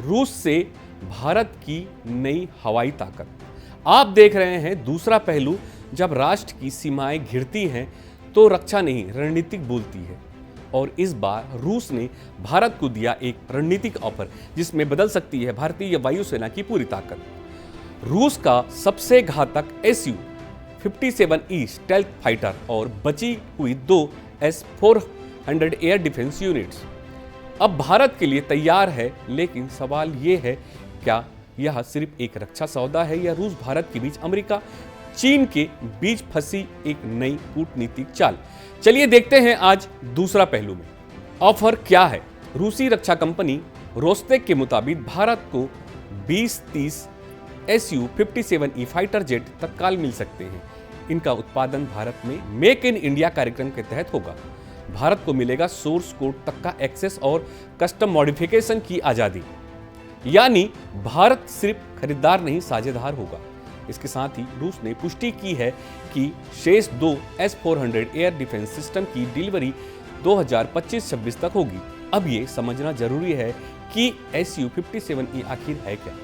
रूस से भारत की नई हवाई ताकत। आप देख रहे हैं दूसरा पहलू। जब राष्ट्र की सीमाएं घिरती हैं तो रक्षा नहीं रणनीतिक बोलती है, और इस बार रूस ने भारत को दिया एक रणनीतिक ऑफर जिसमें बदल सकती है भारतीय वायुसेना की पूरी ताकत। रूस का सबसे घातक Su-57E स्टेल्थ फाइटर और बची हुई 2 S-400 एयर डिफेंस यूनिट्स अब भारत के लिए तैयार है। लेकिन सवाल यह है, क्या यह सिर्फ एक रक्षा सौदा है या रूस भारत के बीच अमेरिका चीन के बीच फंसी एक नई कूटनीतिक चाल? चलिए देखते हैं आज दूसरा पहलू में। ऑफर क्या है? रूसी रक्षा कंपनी रोस्टेक के मुताबिक भारत को 20-30 Su-57E फाइटर जेट तत्काल मिल सकते हैं। इनका उत्पादन भारत में मेक इन इंडिया कार्यक्रम के तहत होगा। भारत को मिलेगा सोर्स कोड तक का एक्सेस और कस्टम मॉडिफिकेशन की आजादी, यानी भारत सिर्फ खरीदार नहीं साझेदार होगा। इसके साथ ही रूस ने पुष्टि की है कि शेष 2 S-400 एयर डिफेंस सिस्टम की डिलीवरी 2025-26 तक होगी। अब ये समझना जरूरी है कि Su-57E आखिर है क्या।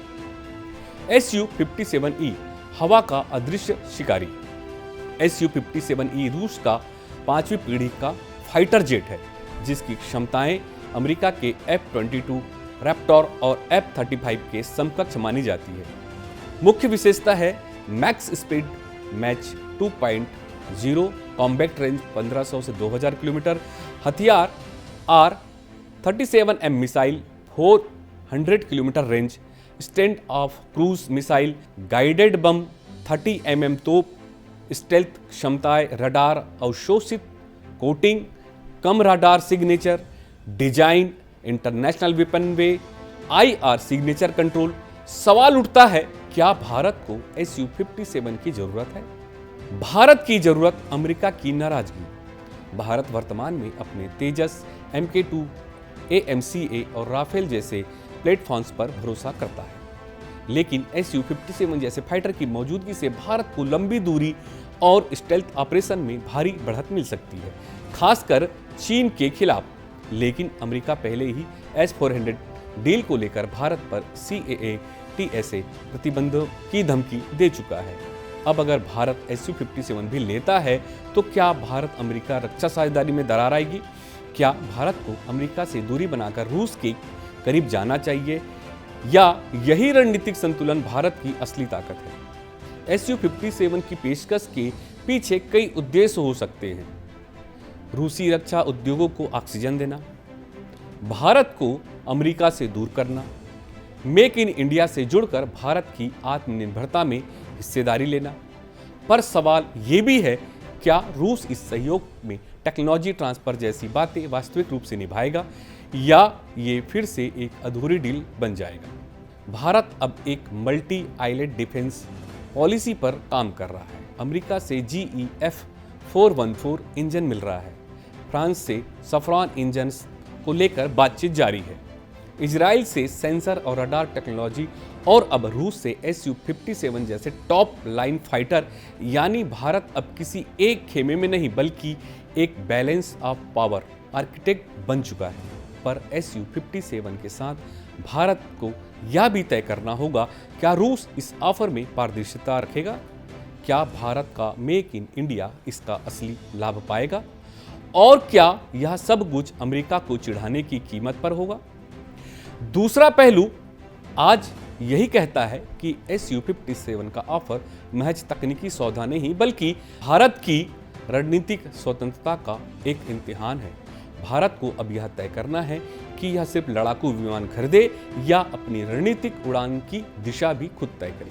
Su-57E हवा का अदृश्य शिकारी। Su-57E रूस का 5वीं पीढ़ी का फाइटर जेट है, जिसकी क्षमताएं अमेरिका के F-22 रैप्टर और F-35 के समकक्ष मानी जाती है। मुख्य विशेषता है max speed Mach 2.0, combat range 1500 से 2000 किलोमीटर, हथियार R-37M missile 400 kilometre range, stand off cruise missile, guided bomb 30 mm तोप, स्टेल्थ क्षमताएं, रडार अवशोषित कोटिंग, कम radar signature, design international weapon way, IR signature control. सवाल उठता है, क्या भारत को Su-57 की जरूरत है? भारत की जरूरत अमेरिका की नाराजगी। भारत वर्तमान में अपने तेजस, MK2, AMCA और राफेल जैसे प्लेटफॉर्म्स पर भरोसा करता है। लेकिन Su-57 जैसे फाइटर की मौजूदगी से भारत को लंबी दूरी और स्टेल्थ ऑपरेशन में भारी बढ़त मिल सकती है, खासकर चीन के खिलाफ। लेकिन अमेरिका पहले ही S-400 डील को लेकर भारत पर CAA TSA प्रतिबंधों की धमकी दे चुका है। अब अगर भारत Su-57 भी लेता है तो क्या भारत अमेरिका रक्षा साझेदारी में दरार आएगी? क्या भारत को अमेरिका से दूरी बनाकर रूस के करीब जाना चाहिए, या यही रणनीतिक संतुलन भारत की असली ताकत है? Su-57 की पेशकश के पीछे कई उद्देश्य हो सकते हैं। रूसी रक्षा उद्योगों को ऑक्सीजन देना, भारत को अमेरिका से दूर करना, मेक इन इंडिया से जुड़कर भारत की आत्मनिर्भरता में हिस्सेदारी लेना। पर सवाल ये भी है, क्या रूस इस सहयोग में टेक्नोलॉजी ट्रांसफर जैसी बातें वास्तविक रूप से निभाएगा, या ये फिर से एक अधूरी डील बन जाएगा? भारत अब एक मल्टी आइलैंड डिफेंस पॉलिसी पर काम कर रहा है। अमेरिका से GE F414 इंजन मिल रहा है, फ्रांस से सफ्रॉन इंजन को लेकर बातचीत जारी है, इजराइल से सेंसर और रडार टेक्नोलॉजी, और अब रूस से Su-57 जैसे टॉप लाइन फाइटर। यानी भारत अब किसी एक खेमे में नहीं बल्कि एक बैलेंस ऑफ पावर आर्किटेक्ट बन चुका है। पर Su-57 के साथ भारत को यह भी तय करना होगा, क्या रूस इस ऑफर में पारदर्शिता रखेगा? क्या भारत का मेक इन इंडिया इसका असली लाभ पाएगा? और क्या यह सब कुछ अमेरिका को चिढ़ाने की कीमत पर होगा? दूसरा पहलू आज यही कहता है कि Su-57 का ऑफर महज तकनीकी सौदा नहीं बल्कि भारत की रणनीतिक स्वतंत्रता का एक इम्तिहान है। भारत को अब यह तय करना है कि यह सिर्फ लड़ाकू विमान खरीदे या अपनी रणनीतिक उड़ान की दिशा भी खुद तय करे।